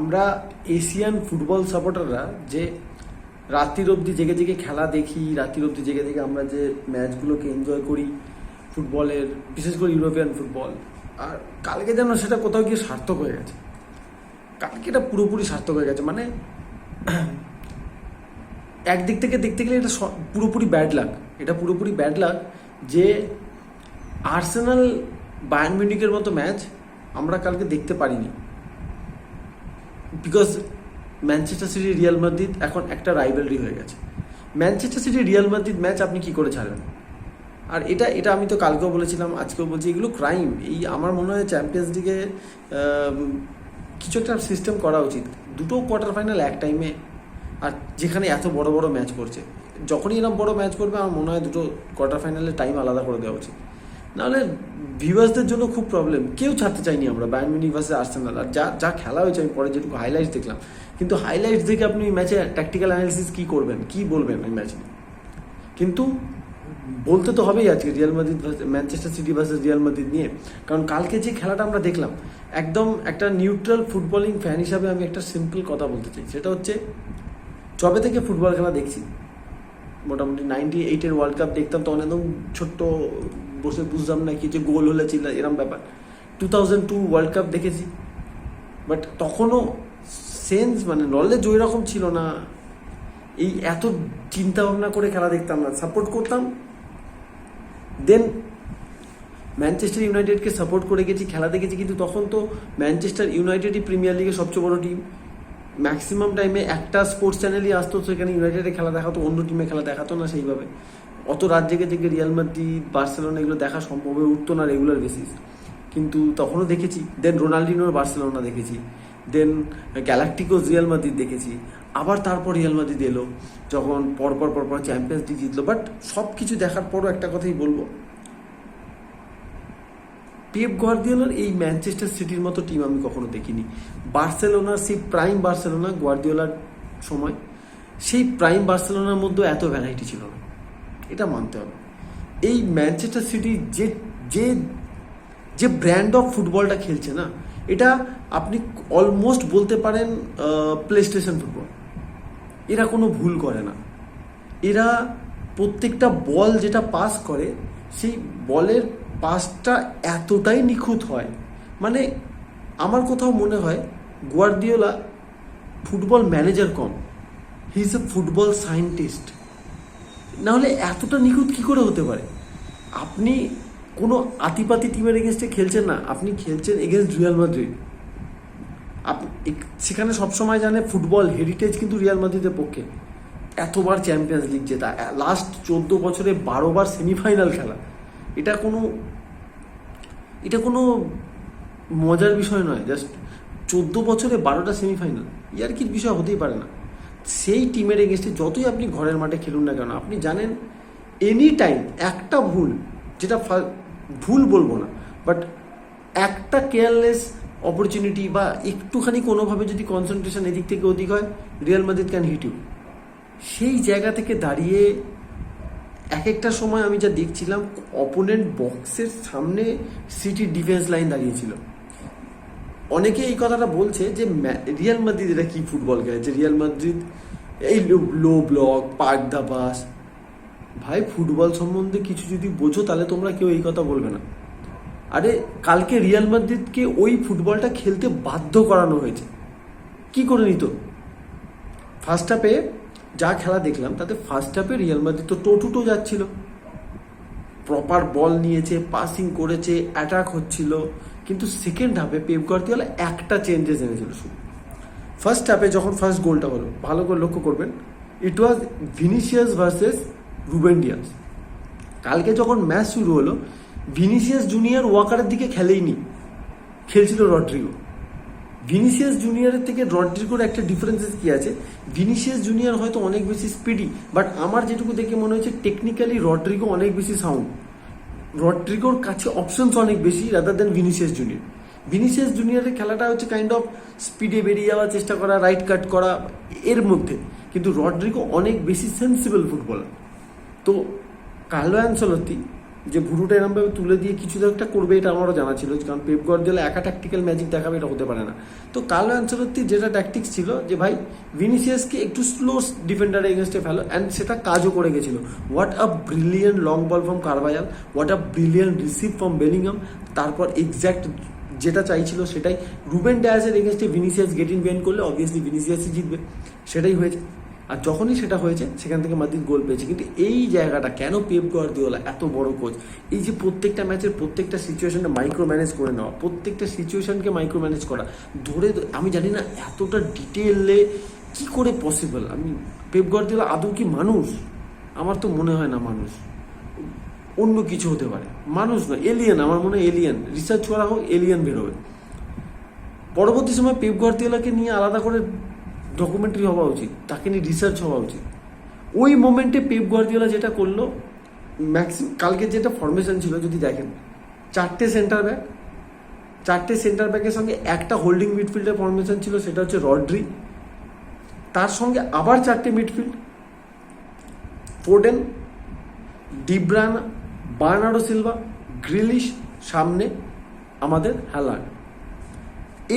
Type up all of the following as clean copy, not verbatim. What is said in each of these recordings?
আমরা Asian football সাপোর্টাররা যে রাত্রির অবধি জেগে জেগে খেলা দেখি, রাত্রির অবধি জেগে জেগে আমরা যে ম্যাচগুলোকে এনজয় করি ফুটবলের, বিশেষ করে ইউরোপিয়ান ফুটবল, আর কালকে যেন সেটা কোথাও গিয়ে সার্থক হয়ে গেছে। কালকে এটা পুরোপুরি সার্থক হয়ে গেছে। মানে একদিক থেকে দেখতে গেলে এটা পুরোপুরি ব্যাড লাক। এটা পুরোপুরি ব্যাড লাক যে আর্সেনাল বায়ার্ন মিউনিখের মতো ম্যাচ আমরা কালকে দেখতে পারিনি, because Manchester city Real Madrid এখন একটা রাইভালরি হয়ে গেছে। Manchester city Real Madrid match আপনি কি করে ছাড়বেন? আর এটা আমি তো কালকেও বলেছিলাম, আজকেও বলছি, এগুলো ক্রাইম। এই আমার মনে হয় চ্যাম্পিয়ন্স লিগে কিছু একটা সিস্টেম করা উচিত। দুটো কোয়ার্টার ফাইনাল এক টাইমে, আর যেখানে এত বড় বড় ম্যাচ করছে, যখনই এরকম বড় ম্যাচ করবে আমার মনে হয় দুটো কোয়ার্টার ফাইনালের টাইম আলাদা করে দেওয়া উচিত। নাহলে ভিউয়ার্সদের জন্য খুব প্রবলেম। কেউ ছাড়তে চাইনি আমরা বায়ার্ন মিউনিখ ভার্সেস আর্সেনাল। আর যা খেলা হয়েছে, আমি পরে যেটুকু হাইলাইটস দেখলাম, কিন্তু হাইলাইটস দেখে আপনি ম্যাচে ট্যাকটিক্যাল অ্যানালিসিস কী করবেন, কী বলবেন ওই ম্যাচে? কিন্তু বলতে তো হবেই আজকে Real Madrid Manchester city versus Real Madrid নিয়ে। কারণ কালকে যে খেলাটা আমরা দেখলাম, একদম একটা নিউট্রাল ফুটবলিং ফ্যান হিসাবে আমি একটা সিম্পল কথা বলতে চাই, সেটা হচ্ছে যবে থেকে ফুটবল খেলা দেখছি, মোটামুটি 98-এর ওয়ার্ল্ড কাপ দেখতাম, তখন একদম ছোট্ট বসে বুঝতাম না কি যে গোল হলে ছিল এরম ব্যাপার। 2002 ওয়ার্ল্ড কাপ দেখেছি, বাট তখনও সেন্স মানে নলেজ ওই রকম ছিল না। এই এত চিন্তা ভাবনা করে খেলা দেখতাম না, সাপোর্ট করতাম। দেন ম্যানচেস্টার ইউনাইটেডকে সাপোর্ট করে গেছি, খেলা দেখেছি, কিন্তু তখন তো ম্যানচেস্টার ইউনাইটেডই প্রিমিয়ার লিগের সবচেয়ে বড় টিম। ম্যাক্সিমাম টাইমে একটা স্পোর্টস চ্যানেলই আসতো, সেখানে ইউনাইটেডের খেলা দেখাতো, অন্য টিমে খেলা দেখাতো না সেইভাবে। অত রাত জেগে জেগে রিয়াল মাদ্রিদ, বার্সেলোনা এগুলো দেখা সম্ভব হয়ে উঠতো না রেগুলার বেসিস, কিন্তু তখনও দেখেছি। দেন রোনাল্ডিনোর বার্সেলোনা দেখেছি, দেন গ্যালাক্টিকোস রিয়াল মাদ্রিদ দেখেছি, আবার তারপর রিয়াল মাদ্রিদ এলো যখন পরপর চ্যাম্পিয়ন্স লিগ জিতলো। বাট সব কিছু দেখার পরও একটা কথাই বলবো, পেপ গার্দিওলার এই ম্যানচেস্টার সিটির মতো টিম আমি কখনো দেখিনি। বার্সেলোনার সেই প্রাইম বার্সেলোনা গার্দিওলার সময়, সেই প্রাইম বার্সেলোনার মধ্যে এত ভ্যারাইটি ছিল না, এটা মানতে হবে। এই ম্যানচেস্টার সিটি যে যে যে ব্র্যান্ড অফ ফুটবলটা খেলছে না, এটা আপনি অলমোস্ট বলতে পারেন প্লে স্টেশন ফুটবল। এরা কোনো ভুল করে না। এরা প্রত্যেকটা বল যেটা পাস করে, সেই বলের পাসটা এতটাই নিখুঁত হয়, মানে আমার কোথাও মনে হয় Guardiola football manager com, he is a football scientist. নাহলে এতটা নিখুঁত কী করে হতে পারে? আপনি কোনো আতিপাতি টিমের এগেনস্টে খেলছেন না, আপনি খেলছেন এগেনস্ট রিয়াল মাদ্রিদ। আপনি সেখানে সবসময় জানে ফুটবল হেরিটেজ কিন্তু রিয়াল মাদ্রিদের পক্ষে। এতবার চ্যাম্পিয়ন্স লিগ জেতা, লাস্ট 14 বছরে 12 বার সেমিফাইনাল খেলা, এটা কোনো মজার বিষয় নয়। জাস্ট 14 বছরে 12টা সেমিফাইনাল, ইয়ার কি বিষয় হতেই পারে না। সেই টিমের এগেনস্টে যতই আপনি ঘরের মাঠে খেলুন না কেন, আপনি জানেন এনি টাইম একটা ভুল, যেটা ভুল বলবো না, বাট একটা কেয়ারলেস অপরচুনিটি বা একটুখানি কোনোভাবে যদি কনসেন্ট্রেশন এদিক থেকে ওদিক হয়, Real Madrid can hit you. সেই জায়গা থেকে দাঁড়িয়ে এক একটা সময় আমি যা দেখছিলাম, অপোনেন্ট বক্সের সামনে সিটির ডিফেন্স লাইন দাঁড়িয়েছিল। অনেকে এই কথাটা বলছে যে রিয়াল মাদ্রিদ এটা কী ফুটবল খেলেছে, রিয়াল মাদ্রিদ এই লো ব্লক, পার্ক দা পাস। ভাই, ফুটবল সম্বন্ধে কিছু যদি বোঝো তাহলে তোমরা কেউ এই কথা বলবে না। আরে কালকে রিয়াল মাদ্রিদকে ওই ফুটবলটা খেলতে বাধ্য করানো হয়েছে। কি করে নিত? ফার্স্ট হাফে যা খেলা দেখলাম, তাতে ফার্স্ট হাফে রিয়াল মাদ্রিদ তো টোটুটো যাচ্ছিল, প্রপার বল নিয়েছে, পাসিং করেছে, অ্যাটাক হচ্ছিল, কিন্তু সেকেন্ড হাফে পেপ গার্দিওলা একটা চেঞ্জেস এনেছিল শুধু। ফার্স্ট হাফে যখন ফার্স্ট গোলটা হলো, ভালো করে লক্ষ্য করবেন, ইট ওয়াজ ভিনিসিয়াস ভার্সেস রুবেন ডিয়াস। কালকে যখন ম্যাচ শুরু হলো, ভিনিসিয়াস জুনিয়র ওয়াকারের দিকে খেলেইনি, খেলছিল রড্রিগো। ভিনিসিয়াস জুনিয়রের থেকে রড্রিগোর একটা ডিফারেন্সেস কি আছে, ভিনিসিয়াস জুনিয়র হয়তো অনেক বেশি স্পিডি, বাট আমার যেটুকু দেখে মনে হচ্ছে টেকনিক্যালি রড্রিগো অনেক বেশি সাউন্ড। রড্রিগোর কাছে অপশনস অনেক বেশি rather than Vinicius Junior. Vinicius জুনিয়রের খেলাটা হচ্ছে কাইন্ড অফ স্পিডে বেরিয়ে যাওয়ার চেষ্টা করা, রাইট কাট করা, এর মধ্যে। কিন্তু রড্রিগো অনেক বেশি সেন্সিবল ফুটবলার। তো কার্লো অ্যানচেলত্তি যে ভুরুটা এরমভাবে তুলে দিয়ে কিছু তো একটা করবে, এটা আমারও জানা ছিল, কারণ পেপ গার্দিওলা একা ট্যাকটিক্যাল ম্যাজিক দেখাবে এটা হতে পারে না। তো কার্লো অ্যানচেলত্তির যেটা ট্যাকটিক্স ছিল যে ভাই ভিনিসিয়াসকে একটু স্লো ডিফেন্ডার এগেনস্টে ফেলো, অ্যান্ড সেটা কাজও করে গেছিল। What a brilliant long ball from Carvajal, what a brilliant receive from Bellingham, তারপর এক্স্যাক্ট যেটা চাইছিল সেটাই। রুবেন ডায়াসের এগেনস্টে ভিনিসিয়াস গেট ইন বিহাইন্ড করলে অবভিয়াসলি ভিনিসিয়াসই জিতবে, সেটাই হয়েছে। আর যখনই সেটা হয়েছে সেখান থেকে মাদ্রিদ গোল পেয়েছে। কিন্তু এই জায়গাটা কেন পেপ গার্দিওলা এত বড় কোচ, এই যে প্রত্যেকটা ম্যাচের প্রত্যেকটা সিচুয়েশনটা মাইক্রো ম্যানেজ করে নেওয়া, প্রত্যেকটা সিচুয়েশনকে মাইক্রো ম্যানেজ করা, আমি জানি না এতটা ডিটেলে কি করে পসিবল। পেপ গার্দিওলা আদৌ কি মানুষ? আমার তো মনে হয় না মানুষ, অন্য কিছু হতে পারে, মানুষ না, এলিয়েন। আমার মনে হয় এলিয়েন, রিসার্চ করা হোক, এলিয়েন বেরোবে। পরবর্তী সময় পেপ গার্দিওলাকে নিয়ে আলাদা করে ডকুমেন্টারি হওয়া উচিত, তাকে নিয়ে রিসার্চ হওয়া উচিত। ওই মোমেন্টে পেপ গার্দিওলা যেটা করলো, কালকে যেটা ফরমেশন ছিল যদি দেখেন, 4টে সেন্টার ব্যাকের সঙ্গে একটা হোল্ডিং মিডফিল্ডের ফরমেশন ছিল, সেটা হচ্ছে রড্রি, তার সঙ্গে আবার 4টে midfield, Foden, De Bruyne, Bernardo Silva, Grealish, সামনে আমাদের হ্যালান্ড।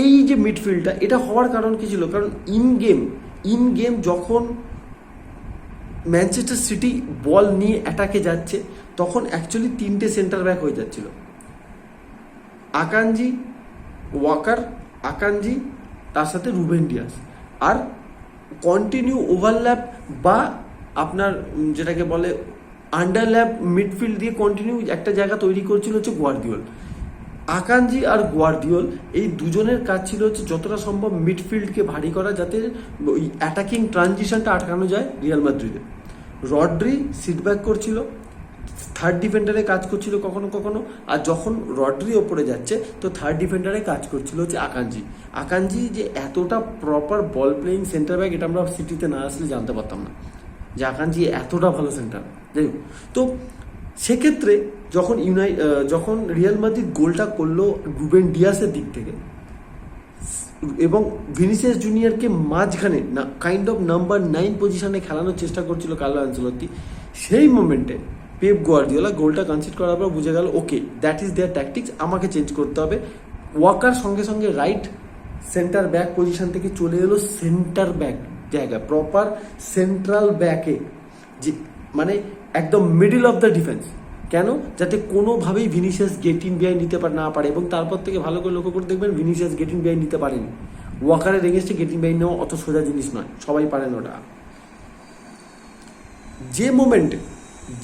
এই যে মিডফিল্ডটা, এটা হওয়ার কারণ কি ছিল? কারণ ইন গেম যখন ম্যানচেস্টার সিটি বল নিয়ে অ্যাটাকে যাচ্ছে, তখন অ্যাকচুয়ালি 3টে সেন্টার ব্যাক হয়ে যাচ্ছিল, আকানজি, ওয়াকার, আকানজি, তার সাথে রুবেন ডিয়াস। আর কন্টিনিউ ওভারল্যাপ বা আপনার যেটাকে বলে আন্ডারল্যাপ মিডফিল্ড দিয়ে কন্টিনিউ একটা জায়গা তৈরি করছিল হচ্ছে গোয়ার্দিওল। আকানজি আর গোয়ার্দিওল এই দুজনের কাজ ছিল হচ্ছে যতটা সম্ভব মিডফিল্ডকে ভারী করা, যাতে ওই অ্যাটাকিং ট্রানজিশনটা আটকানো যায় রিয়াল মাদ্রিদে। রড্রি সিটব্যাক করছিল, থার্ড ডিফেন্ডারে কাজ করছিল কখনো কখনো, আর যখন রড্রি ওপরে যাচ্ছে তো থার্ড ডিফেন্ডারে কাজ করছিল হচ্ছে আকানজি যে এতটা প্রপার বল প্লেয়িং সেন্টার ব্যাক, এটা আমরা সিটিতে না আসলে জানতে পারতাম না যে আকানজি এতটা ভালো সেন্টার। যাই হোক, তো সেক্ষেত্রে যখন রিয়াল মাদ্রিদ গোলটা করলো রুবেন ডিয়াসের দিক থেকে এবং ভিনিসিয়াস জুনিয়রকে মাঝখানে কাইন্ড অফ নাম্বার 9 পজিশনে খেলানোর চেষ্টা করছিল কার্লো অ্যানচেলত্তি, সেই মোমেন্টে পেপ গার্দিওলা গোলটা কনসিড করার পর বুঝে গেল okay that is their tactics, আমাকে চেঞ্জ করতে হবে। ওয়াকার সঙ্গে সঙ্গে রাইট সেন্টার ব্যাক পজিশন থেকে চলে এলো সেন্টার ব্যাক জায়গা, প্রপার সেন্ট্রাল ব্যাকে, যে মানে একদম মিডল অফ দ্য ডিফেন্স। কেন? যাতে কোনোভাবেই ভিনিসিয়াস গেট ইন বিহাইন্ড নিতে না পারে। এবং তারপর থেকে ভালো করে লক্ষ্য করে দেখবেন ভিনিসিয়াস গেট ইন বিহাইন্ড নিতে পারেনি। ওয়াকারের এগেনস্টে গেট ইন বিহাইন্ড নেওয়া অত সোজা জিনিস নয়, সবাই পারেন ওটা।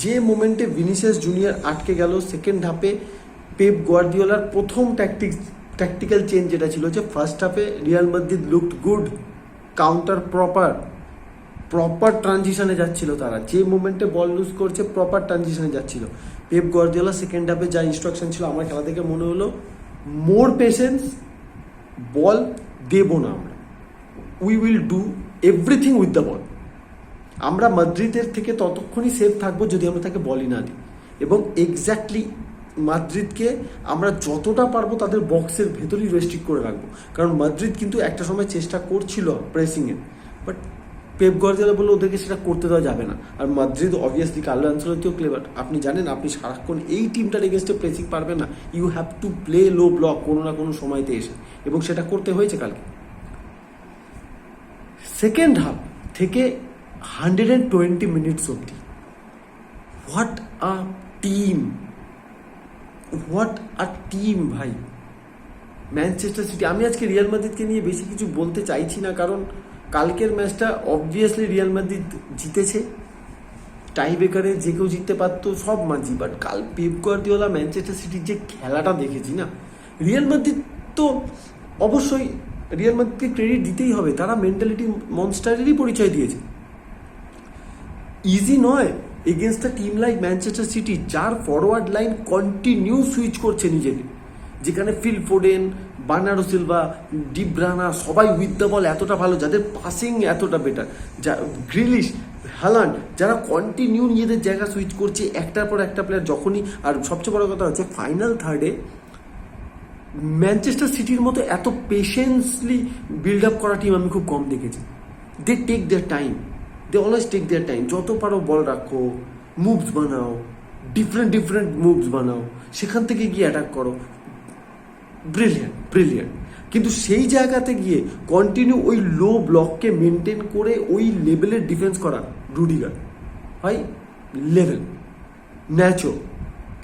যে মোমেন্টে ভিনিসিয়াস জুনিয়র আটকে গেল সেকেন্ড হাফে, পেপ গার্দিওলার প্রথম ট্যাকটিক্যাল চেঞ্জ যেটা ছিল যে ফার্স্ট হাফে Real Madrid looked good, counter proper ট্রানজিশনে যাচ্ছিল তারা, যে মোমেন্টে বল লুজ করছে প্রপার ট্রানজিশনে যাচ্ছিল। পেপ গার্দিওলা সেকেন্ড হাফে যা ইনস্ট্রাকশন ছিল আমার খেলা থেকে মনে হলো মোর পেশেন্স, বল দেবো না আমরা, we will do everything with the ball. আমরা মাদ্রিদের থেকে ততক্ষণই সেফ থাকবো যদি আমরা তাকে বলই না দিই। এবং এক্স্যাক্টলি মাদ্রিদকে আমরা যতটা পারবো তাদের বক্সের ভেতরেই রেস্ট্রিক্ট করে রাখবো, কারণ মাদ্রিদ কিন্তু একটা সময় চেষ্টা করছিল প্রেসিংয়ে, বাট পেপ গার্দিওলা বললো ওদেরকে সেটা করতে দেওয়া যাবে না। আর মাদ্রিদ অবভিয়াসলি কার্লো অ্যানচেলত্তিও ক্লেভার, আপনি জানেন আপনি সারাক্ষণ এই টিমটার এগেনস্টে প্রেসিং পারবেন না, you have to play low block কোনো না কোনো সময়তে এসে, এবং সেটা করতে হয়েছে কালকে। সেকেন্ড হাফ থেকে 120 মিনিটস অবধি হোয়াট আ টিম ভাই ম্যানচেস্টার সিটি। আমি আজকে রিয়াল মাদ্রিদকে নিয়ে বেশি কিছু বলতে চাইছি না, কারণ কালকের ম্যাচটা অবভিয়াসলি রিয়াল মাদ্রিদ জিতেছে, টাই ব্রেকারে যে কেউ জিততে পারতো, সব মাঝি। বাট কাল পেপ গার্দিওলা ম্যানচেস্টার সিটির যে খেলাটা দেখেছি না, রিয়াল মাদ্রিদ তো অবশ্যই রিয়াল মাদ্রিদকে ক্রেডিট দিতেই হবে, তারা মেন্টালিটি মনস্টারেরই পরিচয় দিয়েছে। ইজি নয় against the team like Manchester city, যার ফরওয়ার্ড লাইন কন্টিনিউ সুইচ করছে নিজেকে, যেখানে ফিল ফোডেন, বার্নার্ডো সিলভা, ডিব্রায়না সবাই উইথ দ্য বল এতটা ভালো, যাদের পাসিং এতটা বেটার, গ্রিলিশ, হ্যালান্ড, যারা কন্টিনিউ নিজেদের জায়গা সুইচ করছে একটার পর একটা প্লেয়ার যখনই। আর সবচেয়ে বড় কথা হচ্ছে ফাইনাল থার্ডে ম্যানচেস্টার সিটির মতো এত পেশেন্সলি বিল্ড আপ করা টিম আমি খুব কম দেখেছি। They take their time, they always take their time, যত পারো বল রাখো, মুভস বানাও, ডিফারেন্ট মুভস বানাও, সেখান থেকে গিয়ে অ্যাটাক করো, ব্রিলিয়ান্ট। কিন্তু সেই জায়গাতে গিয়ে কন্টিনিউ ওই লো ব্লককে মেনটেন করে ওই লেভেলের ডিফেন্স করা রুডিগার ভাই, লেভেল। ন্যাচো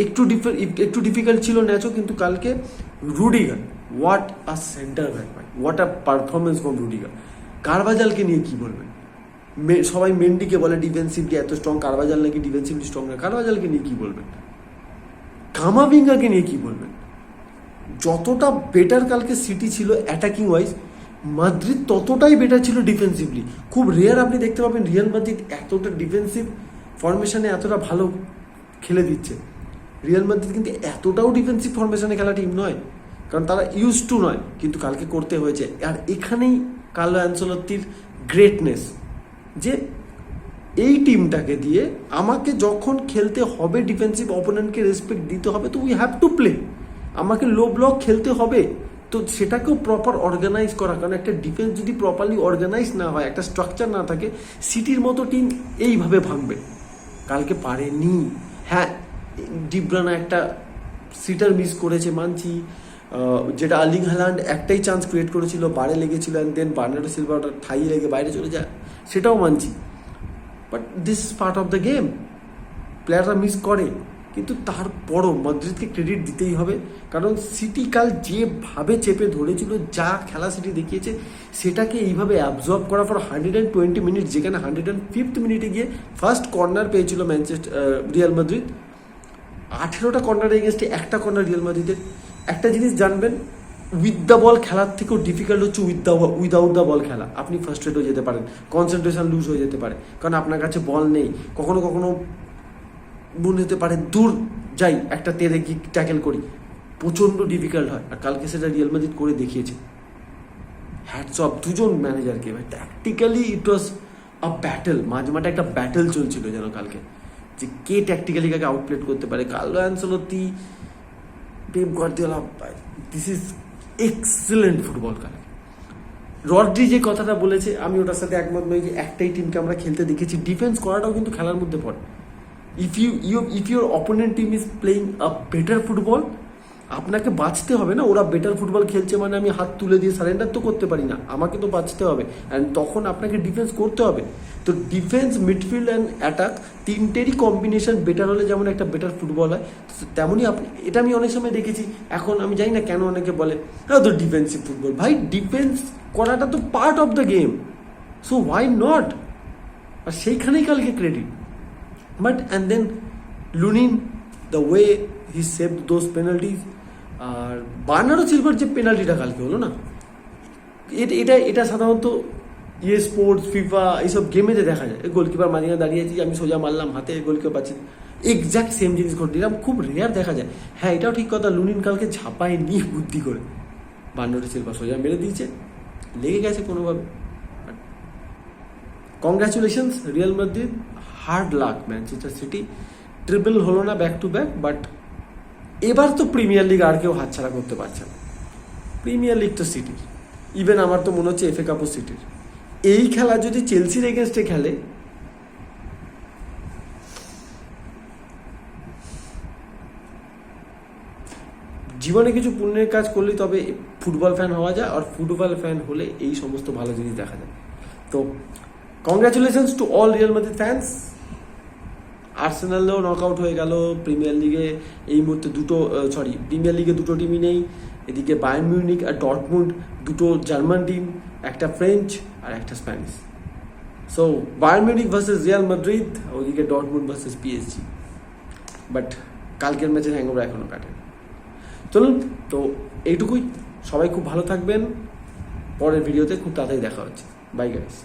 একটু ডিফিকাল্ট ছিল ন্যাচো, কিন্তু কালকে Rudiger, what a centre back ভাই, what a performance from Rudiger. কারবাজালকে নিয়ে কি বলবেন? সবাই মেন্ডিকে বলে ডিফেন্সিভলি এত স্ট্রং, কারবাজাল নাকি ডিফেন্সিভলি স্ট্রং না। কারবাজালকে নিয়ে কি বলবেন? কামাভিঙ্গাকে নিয়ে কি বলবেন? যতটা বেটার কালকে সিটি ছিল অ্যাটাকিং ওয়াইজ, মাদ্রিদ ততটাই বেটার ছিল ডিফেন্সিভলি। খুব রেয়ার আপনি দেখতে পাবেন রিয়াল মাদ্রিদ এতটা ডিফেন্সিভ ফরমেশনে এতটা ভালো খেলে দিচ্ছে। রিয়াল মাদ্রিদ কিন্তু এতটাও ডিফেন্সিভ ফরমেশনে খেলা টিম নয়, কারণ তারা ইউজ টু নয়, কিন্তু কালকে করতে হয়েছে। আর এখানেই কার্লো অ্যানচেলত্তির গ্রেটনেস, যে এই টিমটাকে দিয়ে আমাকে যখন খেলতে হবে ডিফেন্সিভ অপোনেন্টকে রেসপেক্ট দিতে হবে, তো উই হ্যাভ টু প্লে, আমাকে লো ব্লক খেলতে হবে, তো সেটাকেও প্রপার অর্গানাইজ করা। কারণ একটা ডিফেন্স যদি প্রপারলি অর্গানাইজ না হয়, একটা স্ট্রাকচার না থাকে, সিটির মতো টিম এইভাবে ভাঙবে। কালকে পারেনি। হ্যাঁ, ডিব্রানা একটা সিটার মিস করেছে মানছি, যেটা আর্লিং হ্যালান্ড একটাই চান্স ক্রিয়েট করেছিল, বারে লেগেছিল, অ্যান্ড দেন বার্নার্ডো সিলভা ওটা ঠাই লেগে বাইরে চলে যায়, সেটাও মানছি। But this is part of the game, প্লেয়াররা মিস করে। কিন্তু তারপরও মাদ্রিদকে ক্রেডিট দিতেই হবে, কারণ সিটি কাল যেভাবে চেপে ধরেছিল, যা খেলা সিটি দেখিয়েছে, সেটাকে এইভাবে অ্যাবজর্ব করা ফর 120 মিনিট, যেখানে 105th মিনিটে গিয়ে ফার্স্ট কর্নার পেয়েছিল রিয়াল মাদ্রিদ। 18টা কর্নারের এগেনস্টে একটা কর্নার রিয়াল মাদ্রিদের। একটা জিনিস জানবেন, উইথ দ্য বল খেলার থেকেও ডিফিকাল্ট হচ্ছে উইদাউট দ্য বল খেলা। আপনি ফার্স্ট্রেট হয়ে যেতে পারেন, কনসেন্ট্রেশন লুজ হয়ে যেতে পারে, কারণ আপনার কাছে বল নেই। কখনো কখনো মনে হতে পারে দূর যাই, একটা তেরে গিয়ে ট্যাকেল করি, প্রচণ্ড ডিফিকাল্ট হয়। আর কালকে সেটা রিয়াল মাদ্রিদ করে দেখিয়েছে। হ্যাটস অফ দুজন ম্যানেজারকে ভাই, ট্যাকটিক্যালি ইট ওয়াজ আ ব্যাটেল, মাঝে মাঝে একটা ব্যাটেল চলছিল যেন কালকে, যে কে ট্যাকটিক্যালি কাকে আউটপ্লেট করতে পারে। Carlo Ancelotti, Pep Guardiola, this is excellent football কালকে। রড্রি যে কথাটা বলেছে, আমি ওটার সাথে একমত নই, যে একটাই টিমকে আমরা খেলতে দেখেছি। ডিফেন্স করাটাও কিন্তু খেলার মধ্যে পড়ে। If your opponent team is playing a better football, আপনাকে বাঁচতে হবে না। ওরা বেটার ফুটবল খেলছে মানে আমি হাত তুলে দিয়ে সারেন্ডার তো করতে পারি না, আমাকে তো বাঁচতে হবে, অ্যান্ড তখন আপনাকে ডিফেন্স করতে হবে। তো ডিফেন্স, মিডফিল্ড অ্যান্ড অ্যাটাক তিনটেরই কম্বিনেশন বেটার হলে যেমন একটা বেটার ফুটবল হয়, তেমনই আপনি, এটা আমি অনেক সময় দেখেছি। এখন আমি জানি না কেন অনেকে বলে হ্যাঁ তো ডিফেন্সিভ ফুটবল, ভাই ডিফেন্স করাটা তো part of the game, so why not. আর সেইখানেই কালকে credit. But and then Lunin, the way he save those penalties. আর বার্নার্ডো সিলভার যে পেনাল্টিটা কালকে হলো না, এটা সাধারণত স্পোর্টস, ফিফা এইসব গেমেতে দেখা যায়। গোলকিপার মাঝখানে দাঁড়িয়েছি, আমি সোজা মারলাম হাতে, গোলকিপার পাচ্ছি, এক্স্যাক্ট সেম জিনিস ঘটে, এরকম খুব রেয়ার দেখা যায়। হ্যাঁ, এটাও ঠিক কথা, লুনিন কালকে ঝাঁপায় নিয়ে বুদ্ধি করে বার্নার্ডো সিলভা সোজা মেরে দিয়েছে, লেগে গেছে কোনোভাবে। Congratulations Real Madrid, hard lakh Manchester city, triple হলো না ব্যাক টু ব্যাক। বাট এবার তো প্রিমিয়ার লিগ আর কেউ হাতছাড়া করতে পারছে না। প্রিমিয়ার লিগ তো সিটির, ইভেন আমার তো মনে হচ্ছে এফএ কাপও সিটির। এই খেলা যদি চেলসির এগেনস্টে খেলে, জীবনে কিছু পুণ্যের কাজ করলে তবে ফুটবল ফ্যান হওয়া যায়, আর ফুটবল ফ্যান হলে এই সমস্ত ভালো জিনিস দেখা যায়। তো congratulations to all Real Madrid fans. আর্সেনালও নক আউট হয়ে গেল। প্রিমিয়ার লিগে এই মুহূর্তে প্রিমিয়ার লিগে দুটো টিমই নেই। এদিকে বায়ার্ন মিউনিক আর ডর্টমুন্ড, দুটো জার্মান টিম, একটা ফ্রেঞ্চ আর একটা Spanish. So Bayern Munich versus Real Madrid, ওদিকে ডর্টমুন্ড ভার্সেস পিএসজি। বাট কালকের ম্যাচের হ্যাংওভার এখনও কাটে। চলুন, তো এইটুকুই। সবাই খুব ভালো থাকবেন। পরের ভিডিওতে খুব তাড়াতাড়ি দেখা হচ্ছে। Bye guys.